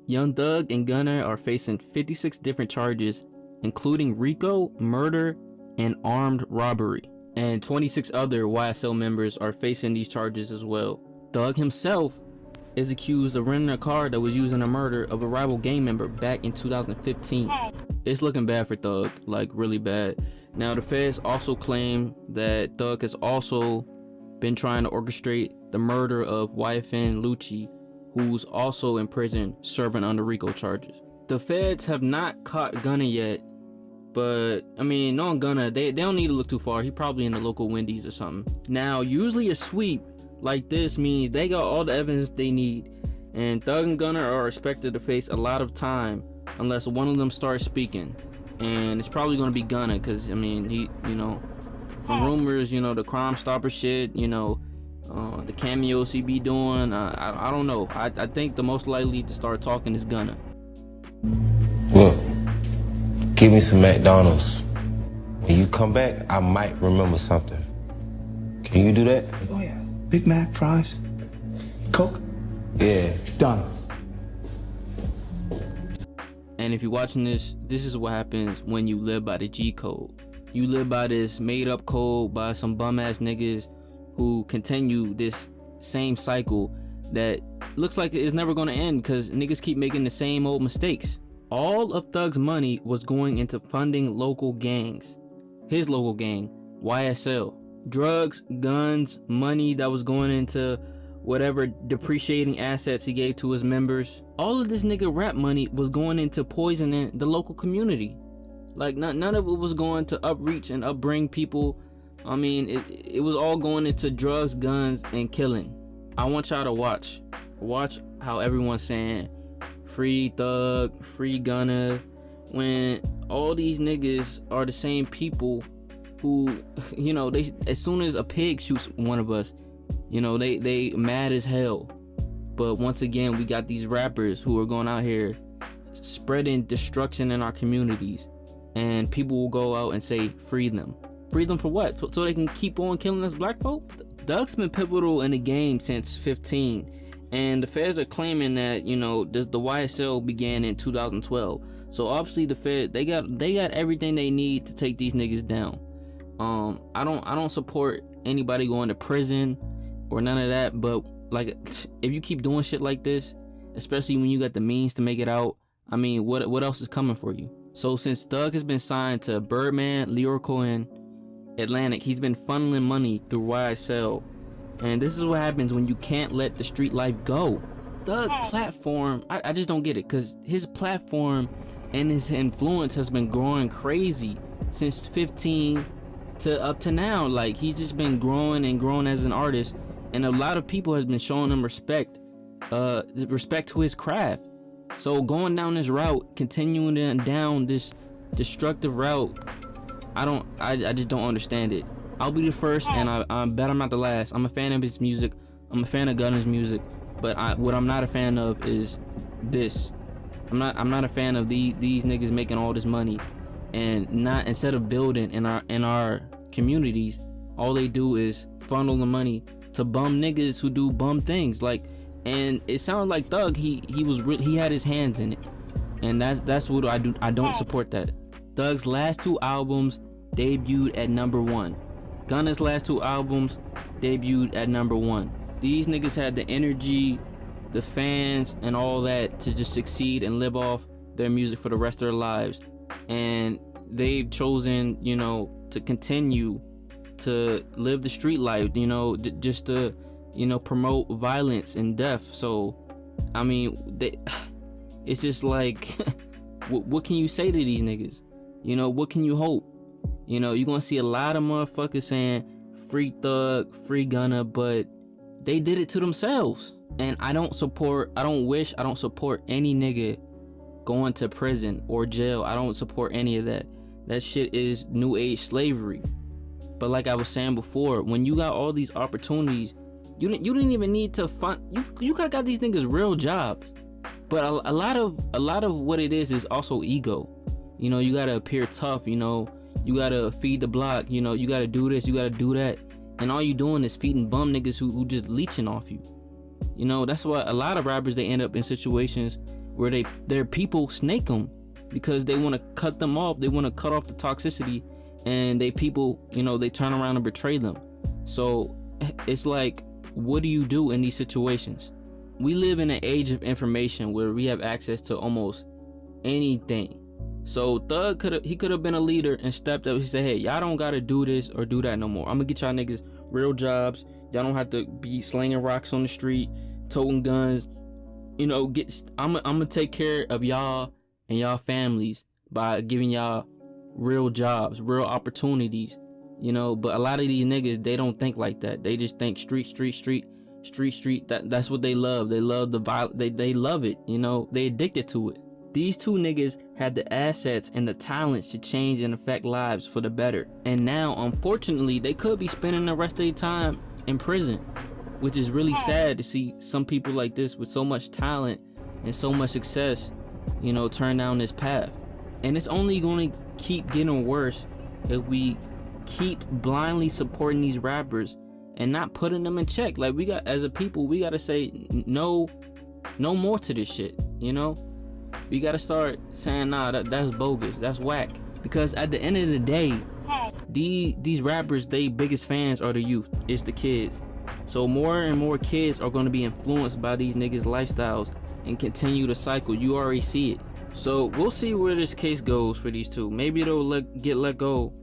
Young Thug and Gunna are facing 56 different charges, including RICO, murder, and armed robbery. And 26 other YSL members are facing these charges as well. Thug himself is accused of renting a car that was used in the murder of a rival gang member back in 2015. It's looking bad for Thug, like really bad. Now the feds also claim that Thug has also been trying to orchestrate the murder of YFN Lucci, who's also in prison serving under RICO charges. The feds have not caught Gunna yet, but I mean, knowing Gunna, they don't need to look too far. He probably in the local Wendy's or something. Now, usually a sweep like this means they got all the evidence they need, and Thug and Gunna are expected to face a lot of time unless one of them starts speaking. And it's probably going to be Gunna, because I mean, he, you know, from rumors, you know, the Crime Stopper shit, you know, the cameos he be doing, I don't know. I think the most likely to start talking is Gunna. Look, give me some McDonald's. When you come back, I might remember something. Can you do that? Oh yeah. Big Mac, fries, Coke. Yeah. Done. And if you're watching this is what happens when you live by the G code. You live by this made up code by some bum ass niggas who continue this same cycle that looks like it's never gonna end because niggas keep making the same old mistakes. All of Thug's money was going into funding local gangs. His local gang, YSL. Drugs, guns, money that was going into whatever depreciating assets he gave to his members. All of this nigga rap money was going into poisoning the local community. Like none of it was going to upreach and upbring people. I mean, it was all going into drugs, guns, and killing. I want y'all to watch how everyone's saying free Thug, free Gunna, when all these niggas are the same people who, you know, they, as soon as a pig shoots one of us, you know, they mad as hell. But once again, we got these rappers who are going out here spreading destruction in our communities, and people will go out and say free them. Free them for what? So they can keep on killing us black folk? Thug's been pivotal in the game since 15, and the feds are claiming that, you know, the YSL began in 2012. So obviously the feds, they got everything they need to take these niggas down. I don't support anybody going to prison or none of that, but like, if you keep doing shit like this, especially when you got the means to make it out, I mean, what else is coming for you? So since Thug has been signed to Birdman, Lyrical, and Atlantic, he's been funneling money through YSL, and this is what happens when you can't let the street life go. Thug platform, I just don't get it, because his platform and his influence has been growing crazy since 15 to up to now. Like, he's just been growing and growing as an artist, and a lot of people have been showing him respect to his craft. So going down this route, continuing down this destructive route, I just don't understand it. I'll be the first, and I bet I'm not the last. I'm a fan of his music. I'm a fan of Gunna's music, but what I'm not a fan of is this. I'm not a fan of these niggas making all this money, and not, instead of building in our communities, all they do is funnel the money to bum niggas who do bum things. Like, and it sounds like Thug, he had his hands in it, and that's what I do. I don't support that. Thug's last two albums debuted at #1. Gunna's last two albums debuted at #1. These niggas had the energy, the fans, and all that to just succeed and live off their music for the rest of their lives. And they've chosen, you know, to continue to live the street life, you know, just to, you know, promote violence and death. So, I mean, it's just like, what can you say to these niggas? You know, what can you hope? You know, you're gonna see a lot of motherfuckers saying free Thug, free Gunna, but they did it to themselves. And I don't support any nigga going to prison or jail. I don't support any of that. That shit is new age slavery. But like I was saying before, when you got all these opportunities, you didn't even need to fund. You could have got these niggas real jobs. But a lot of what it is also ego. You know, you gotta appear tough. You know, you gotta feed the block. You know, you gotta do this, you gotta do that, and all you doing is feeding bum niggas who just leeching off you. You know, that's why a lot of rappers, they end up in situations where their people snake them because they want to cut them off. They want to cut off the toxicity, and they people, you know, they turn around and betray them. So it's like, what do you do in these situations? We live in an age of information where we have access to almost anything. So Thug could have been a leader and stepped up. He said, hey, y'all don't gotta do this or do that no more. I'm gonna get y'all niggas real jobs. Y'all don't have to be slinging rocks on the street, toting guns. You know, I'm gonna take care of y'all and y'all families by giving y'all real jobs, real opportunities. You know, but a lot of these niggas, they don't think like that. They just think street. That's what they love. They love the violence. They love it. You know, they addicted to it. These two niggas had the assets and the talents to change and affect lives for the better. And now, unfortunately, they could be spending the rest of their time in prison, which is really sad to see some people like this with so much talent and so much success, you know, turn down this path. And it's only going to keep getting worse if we keep blindly supporting these rappers and not putting them in check. Like, we got, as a people, we got to say no more to this shit, you know? We gotta start saying, nah, that's bogus, that's whack. Because at the end of the day, these rappers, they biggest fans are the youth, it's the kids. So more and more kids are gonna be influenced by these niggas' lifestyles and continue the cycle. You already see it. So we'll see where this case goes for these two. Maybe they'll get let go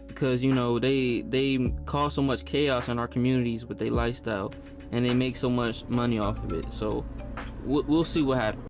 because, you know, they cause so much chaos in our communities with their lifestyle and they make so much money off of it. So we'll see what happens.